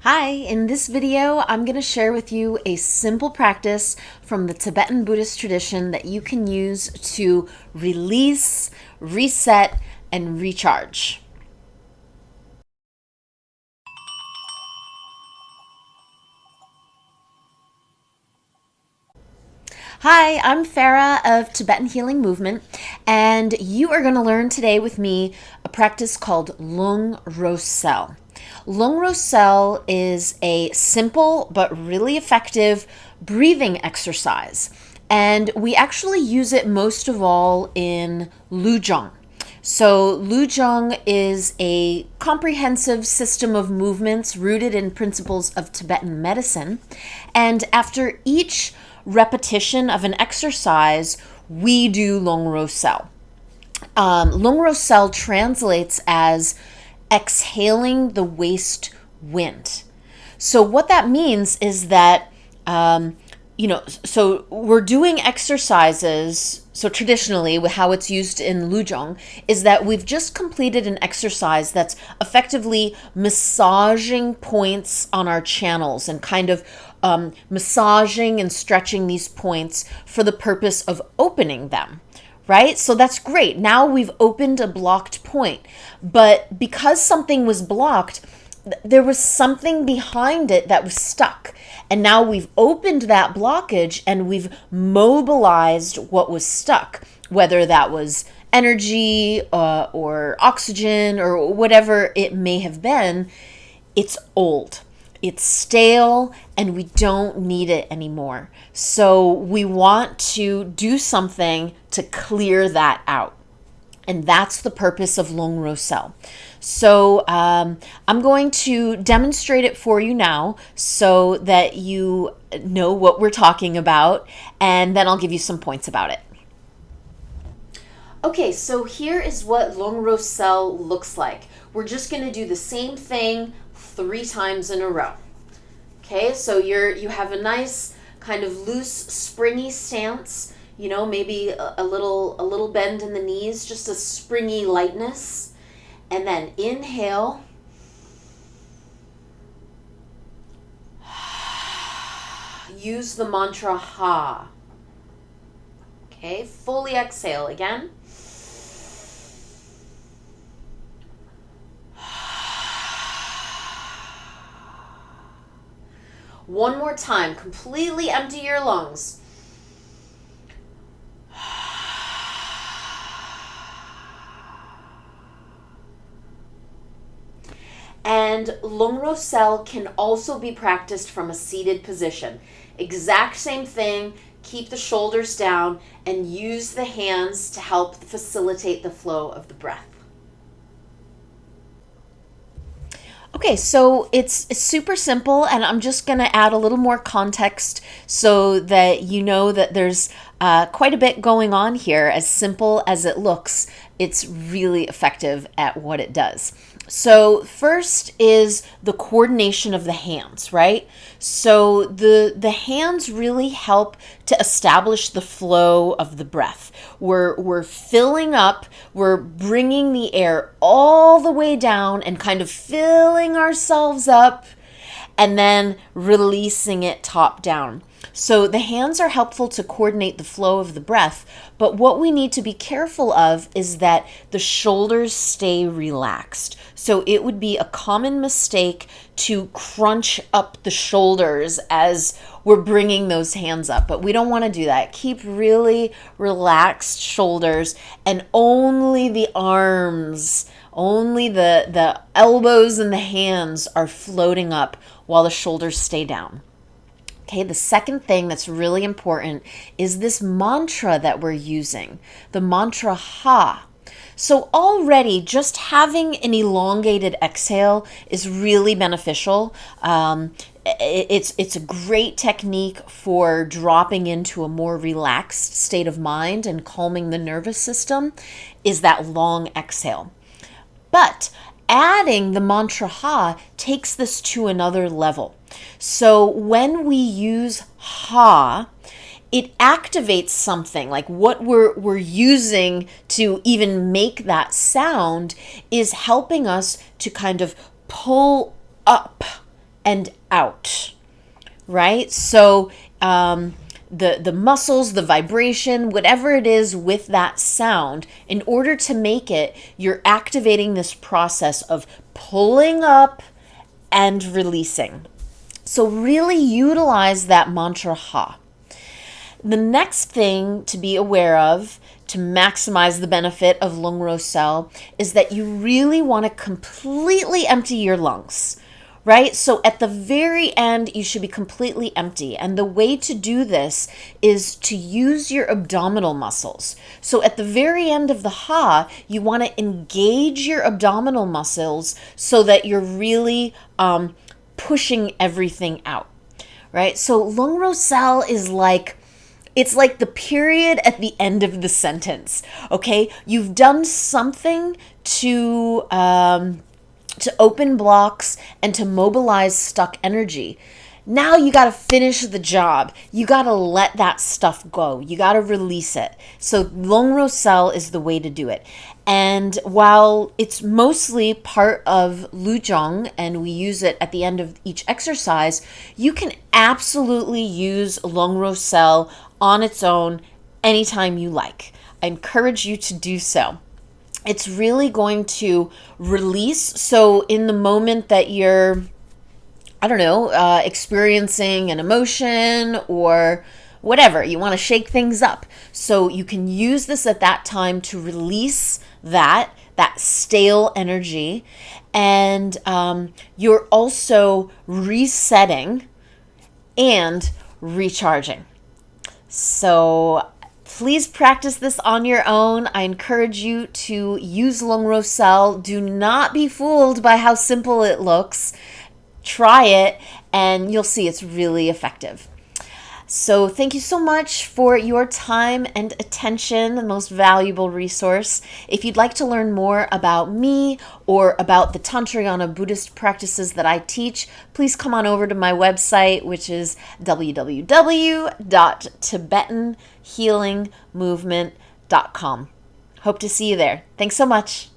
Hi, in this video, I'm going to share with you a simple practice from the Tibetan Buddhist tradition that you can use to release, reset, and recharge. Hi, I'm Farah of Tibetan Healing Movement, and you are going to learn today with me a practice called Lung Ro Sel. Lung Ro Sel is a simple but really effective breathing exercise, and we actually use it most of all in Lu Jong. So, Lu Jong is a comprehensive system of movements rooted in principles of Tibetan medicine. And after each repetition of an exercise, we do Lung Ro Sel. Lung Ro Sel translates as exhaling the waste wind. So, what that means is that so we're doing exercises. So traditionally, how it's used in Lu Jong is that we've just completed an exercise that's effectively massaging points on our channels and kind of massaging and stretching these points for the purpose of opening them. Right? So that's great. Now we've opened a blocked point. But because something was blocked, there was something behind it that was stuck. And now we've opened that blockage and we've mobilized what was stuck, whether that was energy or oxygen or whatever it may have been. It's old. It's stale and we don't need it anymore. So we want to do something to clear that out. And that's the purpose of Lung Ro Sel. So I'm going to demonstrate it for you now so that you know what we're talking about, and then I'll give you some points about it. Okay, so here is what Lung Ro Sel looks like. We're just going to do the same thing 3 times in a row. Okay, so you have a nice kind of loose, springy stance. You know, maybe a little bend in the knees, just a springy lightness. And then inhale. Use the mantra Ha. Okay, fully exhale again. One more time, completely empty your lungs. And Lung Ro Sel can also be practiced from a seated position. Exact same thing, keep the shoulders down and use the hands to help facilitate the flow of the breath. Okay, so it's super simple, and I'm just going to add a little more context so that you know that there's quite a bit going on here. As simple as it looks, it's really effective at what it does. So first is the coordination of the hands, right? So the hands really help to establish the flow of the breath. We're filling up, we're bringing the air all the way down and kind of filling ourselves up and then releasing it top down. So the hands are helpful to coordinate the flow of the breath, but what we need to be careful of is that the shoulders stay relaxed. So it would be a common mistake to crunch up the shoulders as we're bringing those hands up, but we don't want to do that. Keep really relaxed shoulders and only the arms, only the elbows and the hands are floating up while the shoulders stay down. Okay, the second thing that's really important is this mantra that we're using, the mantra Ha. So already just having an elongated exhale is really beneficial. It's a great technique for dropping into a more relaxed state of mind and calming the nervous system is that long exhale. But adding the mantra Ha takes this to another level. So when we use Ha, it activates something. Like what we're using to even make that sound is helping us to kind of pull up and out, right? So the muscles, the vibration, whatever it is with that sound, in order to make it, you're activating this process of pulling up and releasing. So really utilize that mantra ha. The next thing to be aware of to maximize the benefit of Lung Ro Sel is that you really want to completely empty your lungs, right? So at the very end, you should be completely empty. And the way to do this is to use your abdominal muscles. So at the very end of the ha, you want to engage your abdominal muscles so that you're really pushing everything out, right? So Lung Ro Sel is like, it's like the period at the end of the sentence, okay? You've done something to open blocks and to mobilize stuck energy. Now you got to finish the job. You got to let that stuff go. You got to release it. So Lung Ro Sel is the way to do it. And while it's mostly part of Lu Jong and we use it at the end of each exercise, you can absolutely use Lung Ro Sel on its own anytime you like. I encourage you to do so. It's really going to release. So in the moment that you're, I don't know, experiencing an emotion or whatever, you want to shake things up. So you can use this at that time to release that stale energy. And you're also resetting and recharging. So please practice this on your own. I encourage you to use Lung Ro Sel. Do not be fooled by how simple it looks. Try it and you'll see it's really effective. So thank you so much for your time and attention, the most valuable resource. If you'd like to learn more about me or about the Tantrayana Buddhist practices that I teach, please come on over to my website, which is www.tibetanhealingmovement.com. Hope to see you there. Thanks so much.